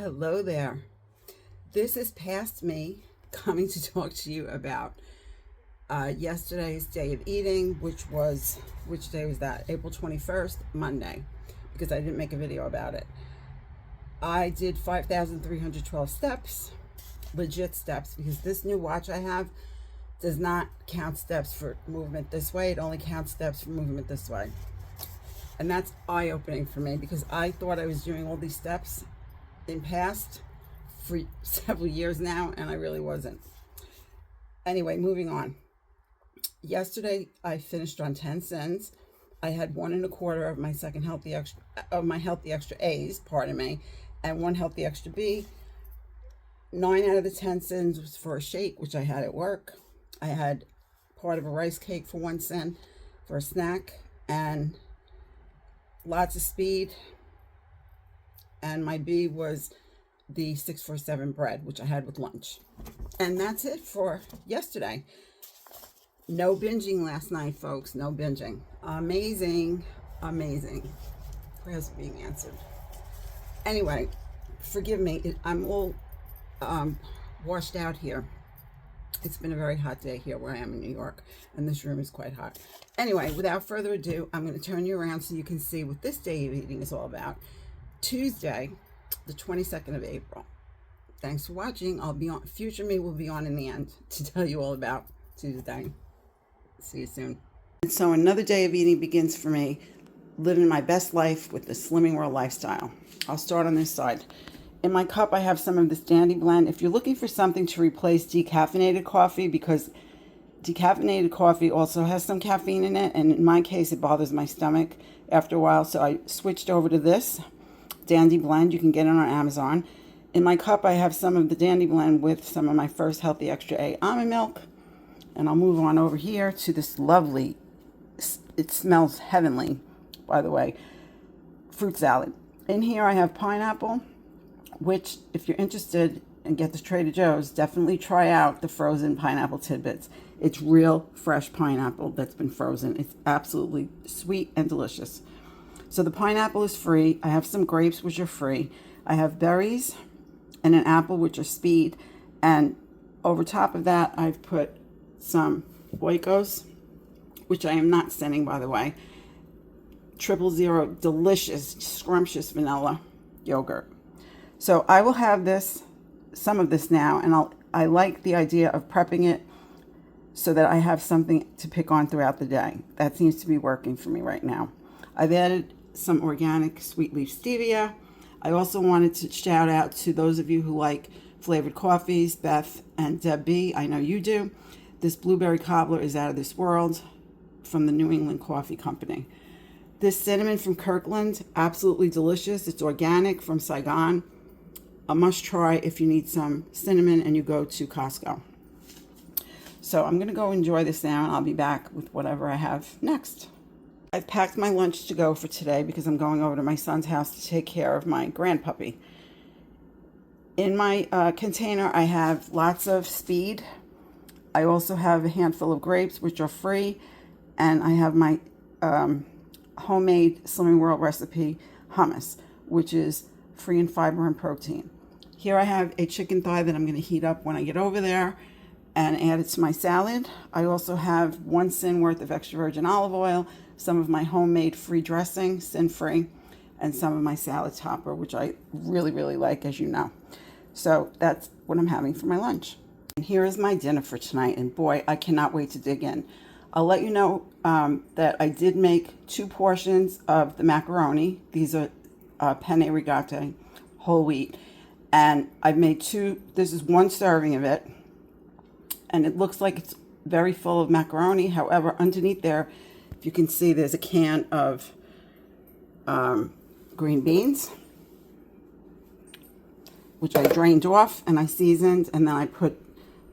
Hello there. This is past me coming to talk to you about yesterday's day of eating, which day was that? April 21st, Monday, because I didn't make a video about it. I did 5,312 steps, legit steps, because this new watch I have does not count steps for movement this way. It only counts steps for movement this way. And that's eye-opening for me, because I thought I was doing all these steps in past for several years now, and I really wasn't. Anyway, moving on. Yesterday I finished on 10 sins. I had 1 1/4 of my healthy extra A's, pardon me, and 1 healthy extra B. 9 out of the 10 sins was for a shake, which I had at work. I had part of a rice cake for 1 sin for a snack, and lots of speed. And my B was the 647 bread, which I had with lunch. And that's it for yesterday. No binging last night, folks. No binging. Amazing. Prayers being answered. Anyway, forgive me. I'm all washed out here. It's been a very hot day here where I am in New York, and this room is quite hot. Anyway, without further ado, I'm going to turn you around so you can see what this day of eating is all about. Tuesday, the 22nd of April. Thanks for watching. I'll be on. Future me will be on in the end to tell you all about Tuesday. See you soon. And so another day of eating begins for me, living my best life with the Slimming World lifestyle. I'll start on this side. In my cup, I have some of this Dandy Blend. If you're looking for something to replace decaffeinated coffee, because decaffeinated coffee also has some caffeine in it, and in my case, it bothers my stomach after a while, so I switched over to this Dandy Blend. You can get it on Amazon. In my cup, I have some of the Dandy Blend with some of my First Healthy Extra A almond milk. And I'll move on over here to this lovely, it smells heavenly, by the way, fruit salad. In here, I have pineapple, which, if you're interested and get to Trader Joe's, definitely try out the frozen pineapple tidbits. It's real fresh pineapple that's been frozen. It's absolutely sweet and delicious. So the pineapple is free. I have some grapes, which are free. I have berries and an apple, which are speed. And over top of that, I've put some Oikos, which I am not sending, by the way. 000 delicious, scrumptious vanilla yogurt. So I will have some of this now, and I like the idea of prepping it so that I have something to pick on throughout the day. That seems to be working for me right now. I've added some organic sweet leaf stevia. I also wanted to shout out to those of you who like flavored coffees, Beth and Deb B. I know you do. This blueberry cobbler is out of this world, from the New England Coffee Company. This cinnamon from Kirkland, absolutely delicious. It's organic from Saigon. A must try if you need some cinnamon and you go to Costco. So I'm going to go enjoy this now, and I'll be back with whatever I have next. I've packed my lunch to go for today because I'm going over to my son's house to take care of my grandpuppy. In my container, I have lots of speed. I also have a handful of grapes, which are free. And I have my homemade Slimming World recipe hummus, which is free in fiber and protein. Here I have a chicken thigh that I'm going to heat up when I get over there and add it to my salad. I also have 1 sin worth of extra virgin olive oil, some of my homemade free dressing, sin-free, and some of my salad topper, which I really, really like, as you know. So that's what I'm having for my lunch. And here is my dinner for tonight, and boy, I cannot wait to dig in. I'll let you know that I did make 2 portions of the macaroni. These are penne rigate, whole wheat. And I've made 2, this is 1 serving of it. And it looks like it's very full of macaroni. However, underneath there, if you can see, there's a can of green beans, which I drained off and I seasoned, and then I put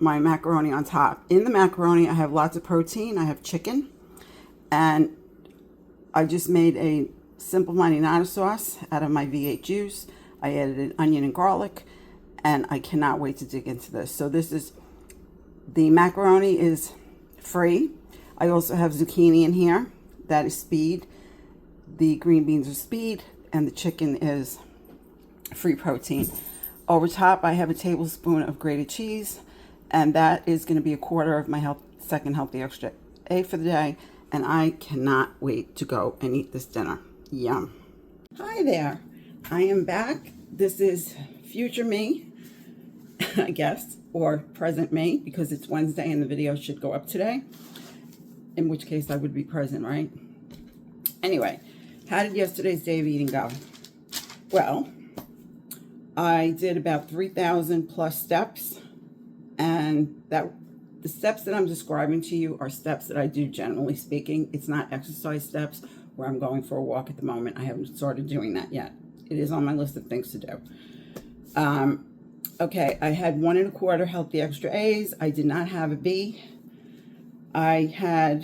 my macaroni on top. In the macaroni, I have lots of protein. I have chicken, and I just made a simple marinara sauce out of my V8 juice. I added onion and garlic, and I cannot wait to dig into this. So the macaroni is free. I also have zucchini in here. That is speed. The green beans are speed, and the chicken is free protein. Over top, I have a tablespoon of grated cheese, and that is going to be a quarter of my second healthy extra A for the day, and I cannot wait to go and eat this dinner. Yum. Hi there. I am back. This is future me, I guess, or present me, because it's Wednesday and the video should go up today, in which case I would be present, right? Anyway, how did yesterday's day of eating go? Well, I did about 3,000 plus steps, and the steps that I'm describing to you are steps that I do generally speaking. It's not exercise steps where I'm going for a walk at the moment. I haven't started doing that yet. It is on my list of things to do. Okay, I had 1 1/4 healthy extra A's. I did not have a B. I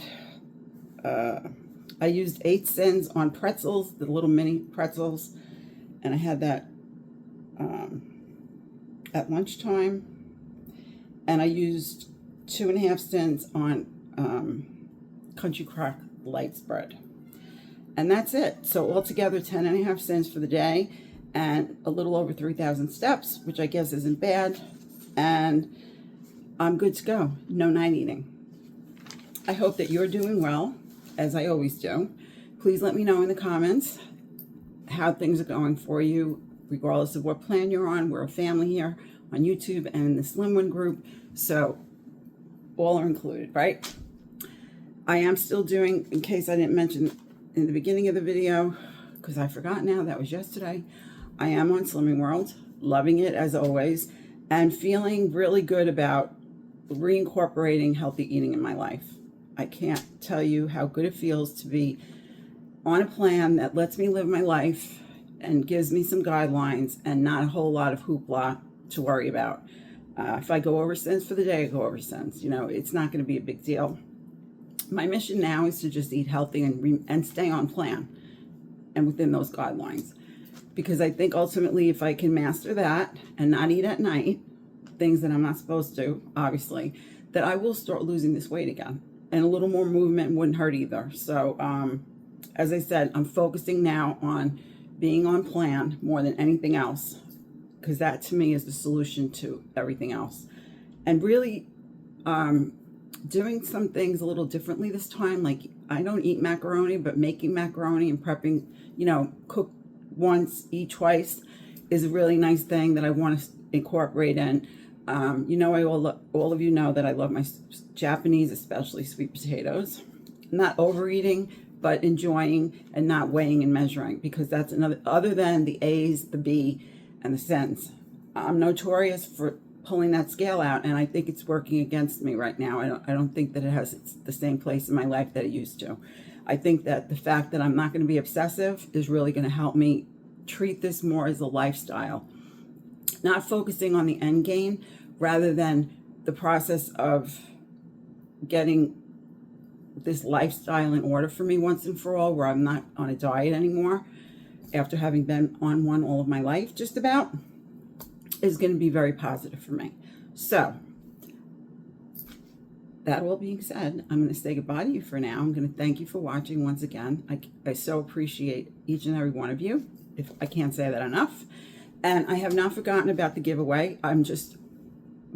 used 8 cents on pretzels, the little mini pretzels, and I had that at lunchtime. And I used 2.5 cents on Country Crock light spread. And that's it. So altogether, 10.5 cents for the day, and a little over 3,000 steps, which I guess isn't bad. And I'm good to go. No night eating. I hope that you're doing well, as I always do. Please let me know in the comments how things are going for you, regardless of what plan you're on. We're a family here on YouTube and in the Slim One group, so all are included, right? I am still doing, in case I didn't mention in the beginning of the video, because I forgot now, that was yesterday, I am on Slimming World, loving it as always, and feeling really good about reincorporating healthy eating in my life. I can't tell you how good it feels to be on a plan that lets me live my life and gives me some guidelines and not a whole lot of hoopla to worry about. If I go over cents for the day, I go over cents. You know, it's not going to be a big deal. My mission now is to just eat healthy and stay on plan and within those guidelines. Because I think ultimately if I can master that and not eat at night, things that I'm not supposed to, obviously, that I will start losing this weight again. And a little more movement wouldn't hurt either. So, as I said, I'm focusing now on being on plan more than anything else, because that to me is the solution to everything else. And really doing some things a little differently this time. Like, I don't eat macaroni, but making macaroni and prepping, cook once, eat twice is a really nice thing that I want to incorporate in. All of you know that I love my Japanese, especially sweet potatoes. Not overeating, but enjoying and not weighing and measuring, because that's another, other than the A's, the B, and the cents. I'm notorious for pulling that scale out, and I think it's working against me right now. I don't think that it has the same place in my life that it used to. I think that the fact that I'm not going to be obsessive is really going to help me treat this more as a lifestyle. Not focusing on the end game, rather than the process of getting this lifestyle in order for me once and for all, where I'm not on a diet anymore after having been on one all of my life, just about, is going to be very positive for me. So, that all being said, I'm going to say goodbye to you for now. I'm going to thank you for watching once again. I so appreciate each and every one of you. If I can't say that enough. And I have not forgotten about the giveaway. I'm just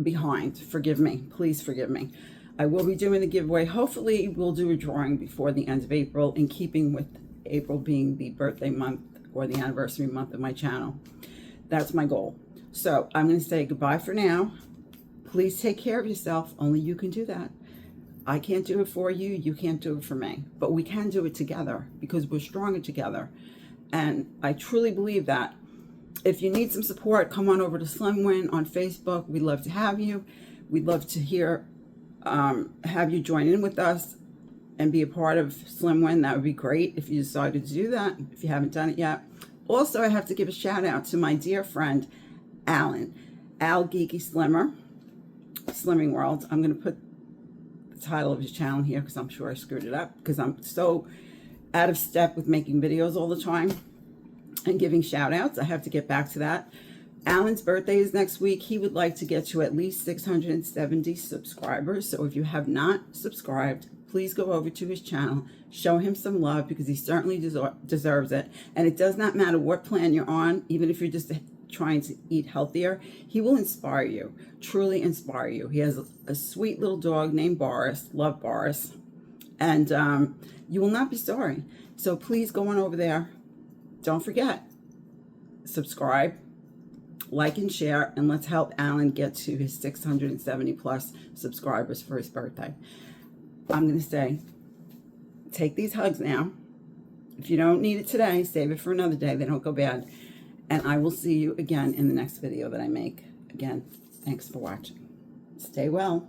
behind. Forgive me. Please forgive me. I will be doing the giveaway. Hopefully, we'll do a drawing before the end of April, in keeping with April being the birthday month or the anniversary month of my channel. That's my goal. So I'm going to say goodbye for now. Please take care of yourself. Only you can do that. I can't do it for you. You can't do it for me. But we can do it together, because we're stronger together. And I truly believe that. If you need some support, come on over to Slim Win on Facebook. We'd love to have you. We'd love to have you join in with us and be a part of Slim Win. That would be great if you decided to do that, if you haven't done it yet. Also, I have to give a shout out to my dear friend, Alan. Al Geeky Slimmer, Slimming World. I'm going to put the title of his channel here, because I'm sure I screwed it up, because I'm so out of step with making videos all the time and giving shout outs. I have to get back to that. Alan's birthday is next week. He would like to get to at least 670 subscribers. So if you have not subscribed, please go over to his channel, show him some love, because he certainly deserves it. And it does not matter what plan you're on, even if you're just trying to eat healthier, he will inspire you, truly inspire you. He has a sweet little dog named Boris, love Boris, and you will not be sorry. So please go on over there. Don't forget, subscribe, like, and share, and let's help Alan get to his 670 plus subscribers for his birthday. I'm going to say, take these hugs now. If you don't need it today, save it for another day. They don't go bad. And I will see you again in the next video that I make. Again, thanks for watching. Stay well.